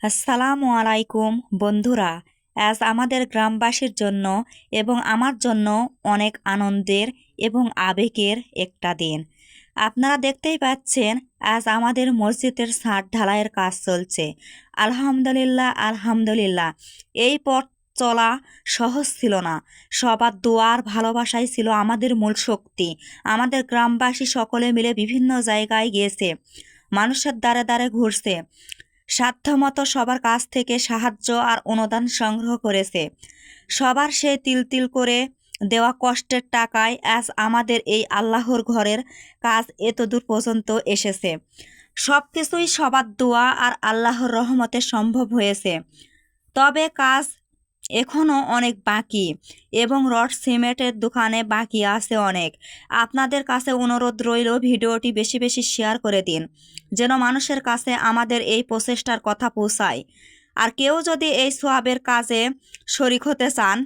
আসসালামু আলাইকুম বন্ধুরা। আজ আমাদের গ্রামবাসীর জন্য এবং আমার জন্য অনেক আনন্দের এবং আবেগের একটা দিন। আপনারা দেখতেই পাচ্ছেন, আজ আমাদের মসজিদের ছাদ ঢালাইয়ের কাজ চলছে। আলহামদুলিল্লাহ আলহামদুলিল্লাহ। এই পথ চলা সহজ ছিল না। সবার দোয়ার ভালোবাসাই ছিল আমাদের মূল শক্তি। আমাদের গ্রামবাসী সকলে মিলে বিভিন্ন জায়গায় গিয়েছে, মানুষের দ্বারে দ্বারে ঘুরছে, সাধ্যমতো সবার কাছ থেকে সাহায্য আর অনুদান সংগ্রহ করেছে। সবার সেই তিল তিল করে দেওয়া কষ্টের টাকায় আজ আমাদের এই আল্লাহর ঘরের কাজ এতদূর পর্যন্ত এসেছে। সব কিছুই সবার দোয়া আর আল্লাহর রহমতে সম্ভব হয়েছে। তবে কাজ এখনও অনেক বাকি এবং রড সিমেন্টের দোকানে বাকি আছে অনেক। আপনাদের কাছে অনুরোধ রইল, ভিডিওটি বেশি বেশি শেয়ার করে দিন, যেন মানুষের কাছে আমাদের এই প্রচেষ্টার কথা পৌঁছায়। আর কেউ যদি এই সোয়াবের কাজে শরিক হতে চান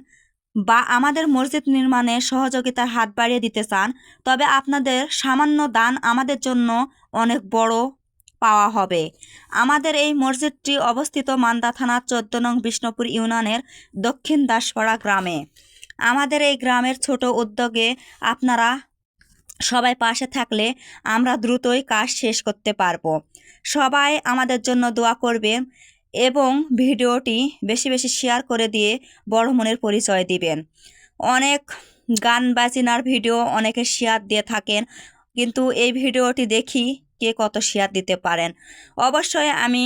বা আমাদের মসজিদ নির্মাণে সহযোগিতার হাত বাড়িয়ে দিতে চান, তবে আপনাদের সামান্য দান আমাদের জন্য অনেক বড় পাওয়া হবে। আমাদের এই মসজিদটি অবস্থিত মান্দা থানার 14 নং বিষ্ণুপুর ইউনিয়নের দক্ষিণ দাসপাড়া গ্রামে। আমাদের এই গ্রামের ছোট উদ্যোগে আপনারা সবাই পাশে থাকলে আমরা দ্রুতই কাজ শেষ করতে পারবো। সবাই আমাদের জন্য দোয়া করবে এবং ভিডিওটি বেশি বেশি শেয়ার করে দিয়ে বড় মনের পরিচয় দিবেন। অনেক গান বাজনার ভিডিও অনেকে শেয়ার দিয়ে থাকেন, কিন্তু এই ভিডিওটি দেখি কে কত শেয়ার দিতে পারেন। অবশ্যই আমি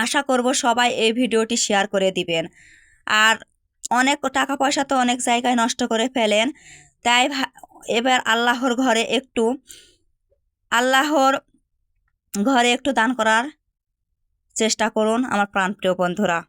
আশা করব সবাই এই ভিডিওটি শেয়ার করে দিবেন। আর অনেক টাকা পয়সা তো অনেক জায়গায় নষ্ট করে ফেলেন, তাই এবার আল্লাহর ঘরে একটু দান করার চেষ্টা করুন আমার প্রাণপ্রিয় বন্ধুরা।